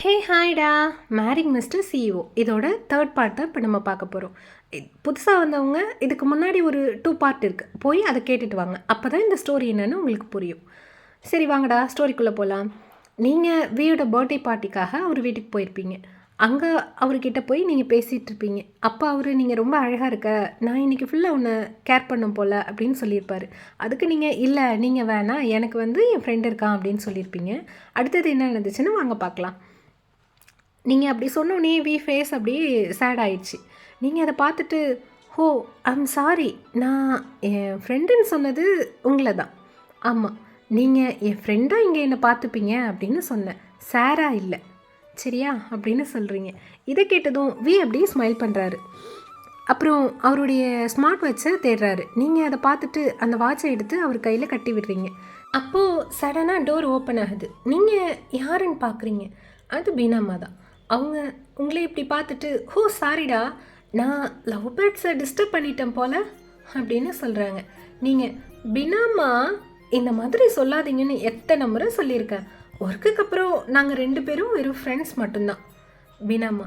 ஹே ஹாய்டா. Marrying mister CEO இதோட third part தான் இப்போ நம்ம பார்க்க போகிறோம். புதுசாக வந்தவங்க இதுக்கு முன்னாடி ஒரு 2 பார்ட் இருக்குது, போய் அதை கேட்டுட்டு வாங்க. அப்போ தான் இந்த ஸ்டோரி என்னன்னு உங்களுக்கு புரியும். சரி வாங்கடா, ஸ்டோரிக்குள்ளே போகலாம். நீங்கள் வியோட பர்த்டே பார்ட்டிக்காக அவர் வீட்டுக்கு போயிருப்பீங்க. அங்கே அவர்கிட்ட போய் நீங்கள் பேசிகிட்டு இருப்பீங்க. அப்போ அவர் நீங்கள் ரொம்ப அழகாக இருக்க, நான் இன்றைக்கி ஃபுல்லாக உன்னை கேர் பண்ண போல் அப்படின்னு சொல்லியிருப்பார். அதுக்கு நீங்கள் இல்லை நீங்கள் வேணாம், எனக்கு வந்து என் ஃப்ரெண்டு இருக்கான் அப்படின்னு சொல்லியிருப்பீங்க. அடுத்தது என்ன நடந்துச்சுன்னு வாங்க பார்க்கலாம். நீங்கள் அப்படி சொன்னோன்னே ஃபேஸ் அப்படியே சேட் ஆயிடுச்சு. நீங்கள் அதை பார்த்துட்டு ஹோ ஐம் சாரி, நான் என் ஃப்ரெண்டுன்னு சொன்னது உங்களை தான். ஆமாம், நீங்கள் என் ஃப்ரெண்டாக இங்கே என்னை பார்த்துப்பீங்க அப்படின்னு சொன்னேன், சாரா இல்லை சரியா அப்படின்னு சொல்கிறீங்க. இதை கேட்டதும் அப்படியே ஸ்மைல் பண்ணுறாரு. அப்புறம் அவருடைய ஸ்மார்ட் வாட்சை தேடுறாரு. நீங்கள் அதை பார்த்துட்டு அந்த வாட்சை எடுத்து அவர் கையில் கட்டி விடுறீங்க. அப்போது சடனாக டோர் ஓப்பன் ஆகுது. நீங்கள் யாருன்னு பார்க்குறீங்க. அது பீனாம்மா தான். அவங்க உங்களை இப்படி பார்த்துட்டு ஹோ சாரிடா, நான் லவ் பேர்ட்ஸை டிஸ்டர்ப் பண்ணிட்டேன் போல் அப்படின்னு சொல்கிறாங்க. நீங்கள் பினாமா இந்த மாதிரி சொல்லாதீங்கன்னு எத்தனை முறை சொல்லியிருக்கேன். ஒர்க்குக்கு அப்புறம் நாங்கள் 2 பேரும் வெறும் ஃப்ரெண்ட்ஸ் மட்டும்தான். பினாமா,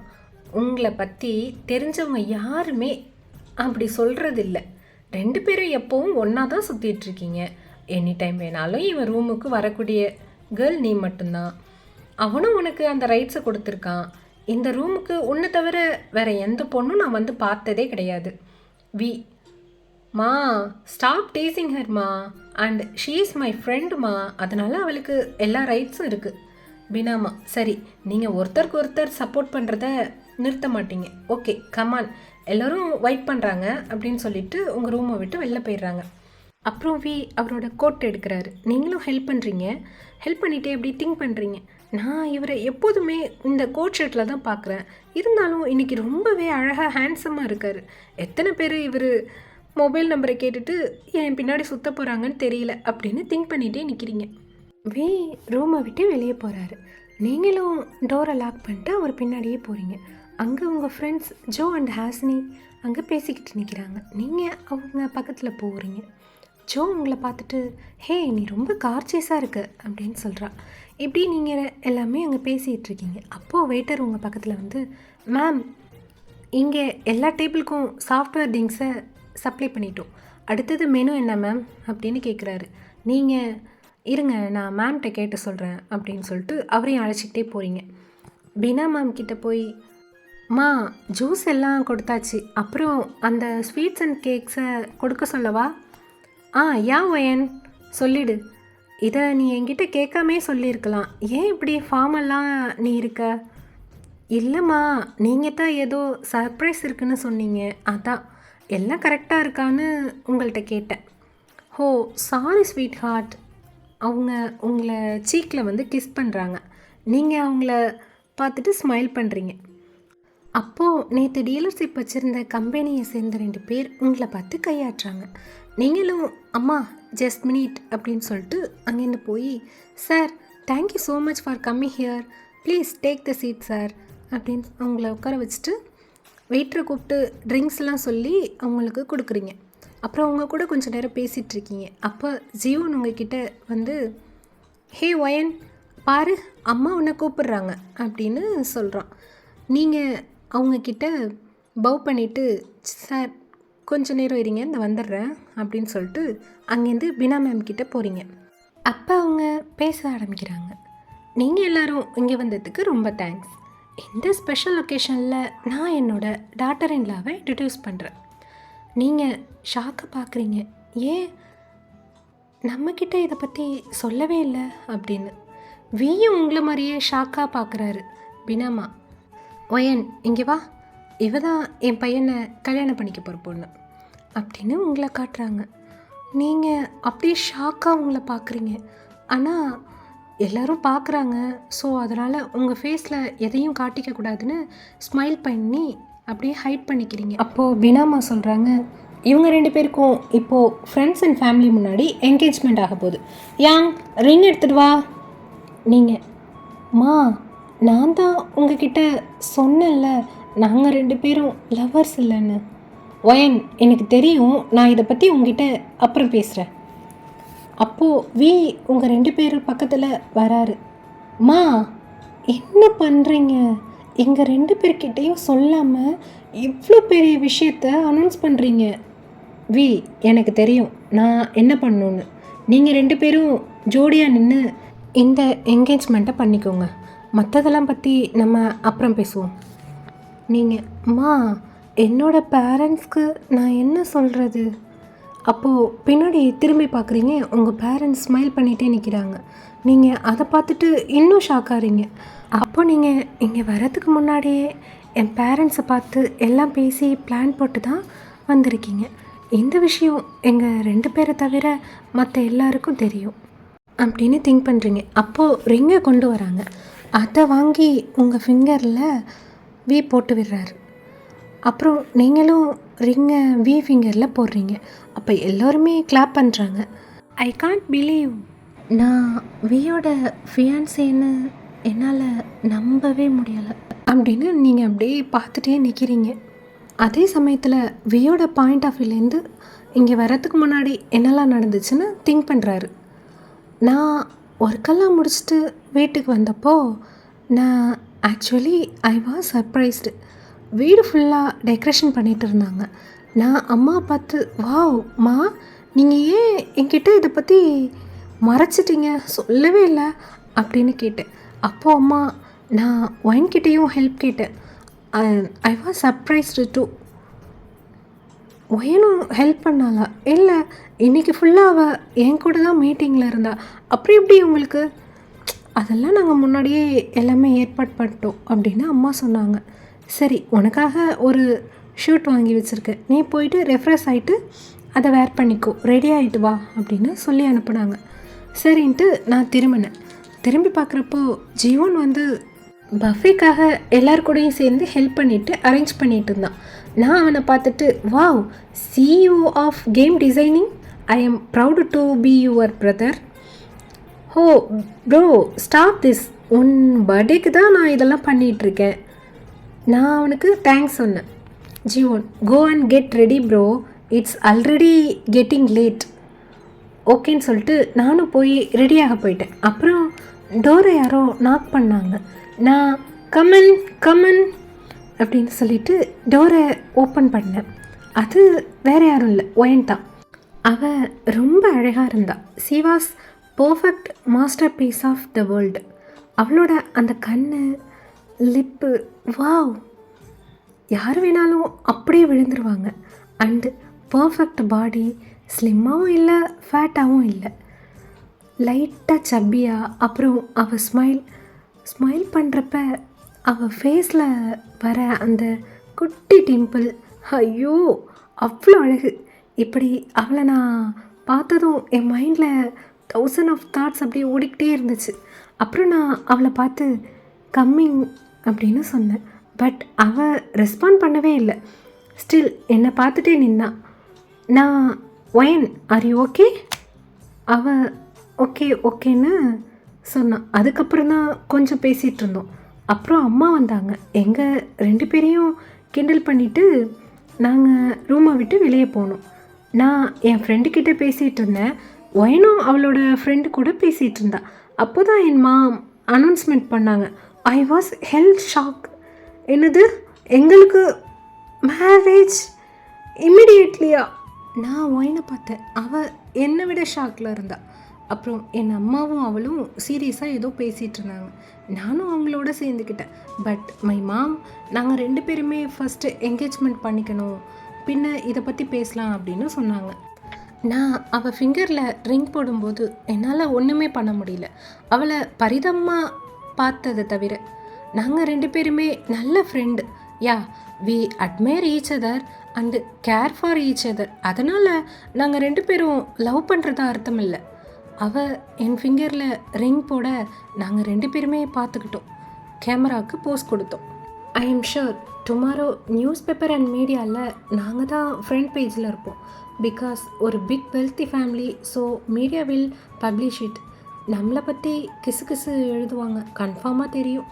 உங்களை பற்றி தெரிஞ்சவங்க யாருமே அப்படி சொல்கிறதில்ல. 2 பேரும் எப்போவும் ஒன்றா தான் சுற்றிட்டுருக்கீங்க. எனி டைம் வேணாலும் இவன் ரூமுக்கு வரக்கூடிய கேர்ள் நீ மட்டும்தான். அவனும் உனக்கு அந்த ரைட்ஸை கொடுத்துருக்கான். இந்த ரூமுக்கு உன்னை தவிர வேறு எந்த பொண்ணும் நான் வந்து பார்த்ததே கிடையாது. மா stop teasing Harma, and she is my ஃப்ரெண்டுமா, அதனால் அவளுக்கு எல்லா ரைட்ஸும் இருக்குது. பினாமா, சரி நீங்கள் ஒருத்தருக்கு ஒருத்தர் சப்போர்ட் பண்ணுறத நிறுத்த மாட்டீங்க. ஓகே கமான், எல்லோரும் வெயிட் பண்ணுறாங்க அப்படின்னு சொல்லிட்டு உங்கள் ரூமை விட்டு வெளில போயிடுறாங்க. அப்புறம் அவரோட கோட் எடுக்கிறாரு. நீங்களும் ஹெல்ப் பண்ணுறீங்க. ஹெல்ப் பண்ணிவிட்டு எப்படி திங்க் பண்ணுறீங்க, நான் இவரை எப்போதுமே இந்த கோட் ஷர்ட்டில் தான் பார்க்குறேன், இருந்தாலும் இன்றைக்கி ரொம்பவே அழகாக ஹேண்ட்ஸமாக இருக்கார். எத்தனை பேர் இவர் மொபைல் நம்பரை கேட்டுட்டு என் பின்னாடி சுற்ற போகிறாங்கன்னு தெரியல அப்படின்னு திங்க் பண்ணிகிட்டே நிற்கிறீங்க. ரூமை விட்டு வெளியே போகிறாரு. நீங்களும் டோரை லாக் பண்ணிட்டு அவர் பின்னாடியே போகிறீங்க. அங்கே உங்கள் ஃப்ரெண்ட்ஸ் ஜோ அண்ட் ஹாசினி அங்கே பேசிக்கிட்டு நிற்கிறாங்க. நீங்கள் அவங்க பக்கத்தில் போகிறீங்க. ஜோ உங்களை பார்த்துட்டு ஹே நீ ரொம்ப கார்ச்சேஸாக இருக்க அப்படின்னு சொல்கிறா. இப்படி நீங்கள் எல்லாமே அங்கே பேசிகிட்ருக்கீங்க. அப்போது வெயிட்டர் உங்கள் பக்கத்தில் வந்து மேம், இங்கே எல்லா டேபிளுக்கும் சாஃப்ட்வேர் திங்ஸை சப்ளை பண்ணிட்டோம், அடுத்தது மெனு என்ன மேம் அப்படின்னு கேட்குறாரு. நீங்கள் இருங்க நான் மேம்கிட்ட கேட்டு சொல்கிறேன் அப்படின்னு சொல்லிட்டு அவரையும் அழைச்சிக்கிட்டே போகிறீங்க. பீனா மேம் கிட்டே போய் மா ஜூஸ் எல்லாம் கொடுத்தாச்சு, அப்புறம் அந்த ஸ்வீட்ஸ் அண்ட் கேக்ஸை கொடுக்க சொல்லவா? யா ஒயன் சொல்லிடு, இதை நீ என்கிட்ட கேட்காமே சொல்லியிருக்கலாம், ஏன் இப்படி ஃபார்மெல்லாம் நீ இருக்க? இல்லைம்மா, நீங்கள் தான் ஏதோ சர்ப்ரைஸ் இருக்குன்னு சொன்னீங்க, அதான் எல்லாம் கரெக்டாக இருக்கான்னு உங்கள்கிட்ட கேட்டேன். ஹோ சாரி ஸ்வீட் ஹார்ட். அவங்க உங்களை சீக்கில் வந்து கிஸ் பண்ணுறாங்க. நீங்கள் அவங்கள பார்த்துட்டு ஸ்மைல் பண்ணுறீங்க. அப்போது நேற்று டீலர்ஷிப் வச்சுருந்த கம்பெனியை சேர்ந்த 2 பேர் உங்களை பார்த்து கையாட்டுறாங்க. நீங்களும் அம்மா ஜஸ்ட் மினிட் அப்படின்னு சொல்லிட்டு அங்கேருந்து போய் sir thank you so much for coming here, please take the seat sir அப்படின்னு அவங்கள உட்கார வச்சுட்டு வெயிட்டரை கூப்பிட்டு ட்ரிங்க்ஸ்லாம் சொல்லி அவங்களுக்கு கொடுக்குறீங்க. அப்புறம் அவங்க கூட கொஞ்சம் நேரம் பேசிகிட்ருக்கீங்க. அப்போ ஜீவன் உங்ககிட்ட வந்து ஹே ஒயன் பாரு, அம்மா உன்னை கூப்பிடுறாங்க அப்படின்னு சொல்கிறான். நீங்கள் அவங்கக்கிட்ட பவ் பண்ணிவிட்டு சார் கொஞ்சம் நேரம் இருங்க இந்த வந்துடுறேன் அப்படின்னு சொல்லிட்டு அங்கேருந்து பினா மேம் கிட்டே போகிறீங்க. அப்போ அவங்க பேச ஆரம்பிக்கிறாங்க. நீங்கள் எல்லோரும் இங்கே வந்ததுக்கு ரொம்ப தேங்க்ஸ். இந்த ஸ்பெஷல் ஒகேஷனில் நான் என்னோடய டாட்டர் இன் லாவை இன்ட்ரடியூஸ் பண்ணுறேன். நீங்கள் ஷாக்கை பார்க்குறீங்க, ஏன் நம்மக்கிட்ட இதை பற்றி சொல்லவே இல்லை அப்படின்னு. வியும் உங்களை மாதிரியே ஷாக்காக பார்க்குறாரு. பினாமா, ஒயன் இங்கே வா, இவ தான் என் பையனை கல்யாணம் பண்ணிக்க போகிற பொண்ணு அப்படின்னு உங்களை காட்டுறாங்க. நீங்கள் அப்படியே ஷாக்காக உங்களை பார்க்குறீங்க. ஆனால் எல்லோரும் பார்க்குறாங்க, ஸோ அதனால் உங்கள் ஃபேஸில் எதையும் காட்டிக்கக்கூடாதுன்னு ஸ்மைல் பண்ணி அப்படியே ஹைட் பண்ணிக்கிறீங்க. அப்போது பினாமா சொல்கிறாங்க, இவங்க 2 பேருக்கும் இப்போது ஃப்ரெண்ட்ஸ் அண்ட் ஃபேமிலி முன்னாடி என்கேஜ்மெண்ட் ஆக போகுது. யாங் ரிங் எடுத்துகிட்டு வா. நீங்கள் மா நான் தான் உங்ககிட்ட சொன்னேன்ல நாங்கள் 2 பேரும் லவ்வர்ஸ் இல்லைன்னு. ஒயன் எனக்கு தெரியும், நான் இதை பற்றி உங்ககிட்ட அப்புறம் பேசுகிறேன். அப்போது உங்கள் 2 பேரும் பக்கத்தில் வராரு. மா என்ன பண்ணுறீங்க? எங்கள் 2 பேர்கிட்டயும் சொல்லாமல் இவ்வளோ பெரிய விஷயத்த அனௌன்ஸ் பண்ணுறீங்க. வி, எனக்கு தெரியும் நான் என்ன பண்ணணும்னு. நீங்கள் 2 பேரும் ஜோடியாக நின்று இந்த என்கேஜ்மெண்ட்டை பண்ணிக்கோங்க. மற்றதெல்லாம் பற்றி நம்ம அப்புறம் பேசுவோம். நீங்கள் அம்மா, என்னோட பேரண்ட்ஸ்க்கு நான் என்ன சொல்கிறது? அப்போது பின்னாடி திரும்பி பார்க்குறீங்க, உங்கள் பேரண்ட்ஸ் ஸ்மைல் பண்ணிகிட்டே நிற்கிறாங்க. நீங்கள் அதை பார்த்துட்டு இன்னும் ஷாக் ஆகிறீங்க. அப்போ நீங்கள் இங்கே வரதுக்கு முன்னாடியே என் பேரண்ட்ஸை பார்த்து எல்லாம் பேசி பிளான் போட்டு தான் வந்திருக்கீங்க. இந்த விஷயம் எங்கள் 2 பேரை தவிர மற்ற எல்லாருக்கும் தெரியும் அப்படின்னு திங்க் பண்ணுறீங்க. அப்போது ரிங்கை கொண்டு வராங்க. அதை வாங்கி உங்கள் ஃபிங்கரில் வி போட்டு விடுறாரு. அப்புறம் நீங்களும் ரிங்கை வி ஃபிங்கரில் போடுறீங்க. அப்போ எல்லோருமே கிளாப் பண்ணுறாங்க. ஐ காண்ட் பிலீவ் நான் வியோட ஃபியான்சேன்னு என்னால் நம்பவே முடியலை அப்படின்னு நீங்கள் அப்படியே பார்த்துட்டே நிற்கிறீங்க. அதே சமயத்தில் வியோட பாயிண்ட் ஆஃப் வியூலேருந்து இங்கே வரத்துக்கு முன்னாடி என்னெல்லாம் நடந்துச்சுன்னு திங்க் பண்ணுறாரு. நான் ஒர்க்கெல்லாம் முடிச்சுட்டு வீட்டுக்கு வந்தப்போ நான் ஆக்சுவலி ஐ வாஸ் சர்ப்ரைஸ்டு. வீடு ஃபுல்லாக டெக்கரேஷன் பண்ணிகிட்டு இருந்தாங்க. நான் அம்மா பார்த்து, வாவ் மா, நீங்கள் ஏன் என்கிட்ட இதை பற்றி மறைச்சிட்டிங்க, சொல்லவே இல்லை அப்படின்னு கேட்டேன். அப்போது அம்மா, நான் ஒயின்கிட்டேயும் ஹெல்ப் கேட்டேன். I was surprised too. ஒயனும் ஹெல்ப் பண்ணாளா? இல்லை, இன்றைக்கி ஃபுல்லாக அவள் என் கூட தான் மீட்டிங்கில் இருந்தா. அப்படி எப்படி உங்களுக்கு? அதெல்லாம் நாங்கள் முன்னாடியே எல்லாமே ஏற்பாடு பண்ணிட்டோம் அப்படின்னு அம்மா சொன்னாங்க. சரி, உனக்காக ஒரு ஷூட் வாங்கி வச்சுருக்கேன், நீ போயிட்டு ரெஃப்ரெஷ் ஆகிட்டு அதை வேர் பண்ணிக்கோ, ரெடி ஆகிட்டு வா அப்படின்னு சொல்லி அனுப்புனாங்க. சரின்ட்டு நான் திரும்பினேன். திரும்பி பார்க்குறப்போ ஜீவன் வந்து பஃபேக்காக எல்லார் கூடயும் சேர்ந்து ஹெல்ப் பண்ணிவிட்டு அரேஞ்ச் பண்ணிகிட்டு இருந்தான். நான் அவனை பார்த்துட்டு, wow, CEO of game designing, I am proud to be your brother. Oh bro, stop this, உன் பர்த்டேக்கு தான் நான் இதெல்லாம் பண்ணிகிட்ருக்கேன். நான் அவனுக்கு தேங்க்ஸ் சொன்னேன். Jeevan, go and get ready bro, it's already getting late. ஓகேன்னு சொல்லிட்டு நானும் போய் ரெடியாக போயிட்டேன். அப்புறம் டோரை யாரோ நாக் பண்ணாங்க. நான் கமன் கமன் அப்படின்னு சொல்லிட்டு டோரை ஓப்பன் பண்ணேன். அது வேறு யாரும் இல்லை, ஒயன் தான். அவள் ரொம்ப அழகாக இருந்தா. She was perfect masterpiece of the world. அவளோட அந்த கண், லிப்பு, வாவ், யார் வேணாலும் அப்படியே விழுந்துருவாங்க. அண்டு பர்ஃபெக்ட் பாடி, ஸ்லிம்மாகவும் இல்லை ஃபேட்டாகவும் இல்லை, லைட்டாக சப்பியாக. அப்புறம் அவள் ஸ்மைல் பண்ணுறப்ப அவள் ஃபேஸில் வர அந்த குட்டி டிம்பிள், ஐயோ அவ்வளோ அழகு. இப்படி அவளை நான் பார்த்ததும் என் மைண்டில் 1000 ஆஃப் தாட்ஸ் அப்படியே ஓடிக்கிட்டே இருந்துச்சு. அப்புறம் நான் அவளை பார்த்து கம்மிங் அப்படின்னு சொன்னேன். பட் அவள் ரெஸ்பாண்ட் பண்ணவே இல்லை. ஸ்டில் என்னை பார்த்துட்டே நின்னான். நான், ஒயன் ஆர் யூ ஓகே? அவள் ஓகேன்னு சொன்னான். அதுக்கப்புறம் தான் கொஞ்சம் பேசிகிட்டு இருந்தோம். அப்புறம் அம்மா வந்தாங்க. எங்கள் 2 பேரையும் கிண்டல் பண்ணிவிட்டு நாங்கள் ரூமை விட்டு வெளியே போனோம். நான் என் ஃப்ரெண்டுக்கிட்ட பேசிகிட்டு இருந்தேன். ஒயனும் அவளோட ஃப்ரெண்டு கூட பேசிகிட்டு இருந்தா. அப்போ தான் என் மாம் அனௌன்ஸ்மெண்ட் பண்ணாங்க. I was health shock. என்னது, எங்களுக்கு மேரேஜ் இம்மிடியேட்லியா? நான் ஒயனை பார்த்தேன். அவள் என்னை விட ஷாக்கில் இருந்தா. அப்புறம் என் அம்மாவும் அவளும் சீரியஸாக ஏதோ பேசிகிட்டு இருந்தாங்க. நானும் அவங்களோட சேர்ந்துக்கிட்டேன். பட் மை மாம், நாங்கள் 2 பேருமே ஃபஸ்ட்டு என்கேஜ்மெண்ட் பண்ணிக்கணும், பின்ன இதை பற்றி பேசலாம் அப்படின்னு சொன்னாங்க. நான் அவள் ஃபிங்கரில் ரிங் போடும்போது என்னால் ஒன்றுமே பண்ண முடியல. அவளை பரிதமாக பார்த்ததை தவிர. நாங்கள் 2 பேருமே நல்ல friend. Yeah, we admire each other and care for each other. அதனால் நாங்கள் 2 பேரும் லவ் பண்ணுறதா அர்த்தம் இல்லை. அவள் என் ஃபிங்கரில் ரிங் போட நாங்கள் 2 பேருமே பார்த்துக்கிட்டோம். கேமராவுக்கு போஸ் கொடுத்தோம். I am sure tomorrow newspaper and மீடியாவில் நாங்கள் தான் ஃப்ரண்ட் பேஜில் இருப்போம். பிகாஸ் ஒரு big wealthy family, so media will publish it. நம்மளை பற்றி கிசு எழுதுவாங்க, கன்ஃபார்மாக தெரியும்.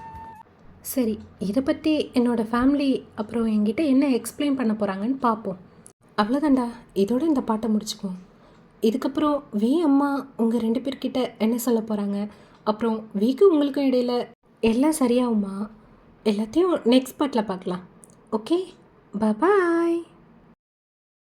சரி, இதை பற்றி என்னோடய ஃபேமிலி அப்புறம் என்கிட்ட என்ன எக்ஸ்பிளைன் பண்ண போகிறாங்கன்னு பார்ப்போம். அவ்வளோதாண்டா, இதோட இந்த பாட்டை முடிச்சுக்குவோம். இதுக்கப்புறம் வி அம்மா உங்கள் 2 பேர்கிட்ட என்ன சொல்ல போகிறாங்க, அப்புறம் விக்கு உங்களுக்கும் இடையில் எல்லாம் சரியாகுமா? எல்லாத்தையும் நெக்ஸ்ட் பார்ட்டில் பார்க்கலாம். ஓகே. பாய்.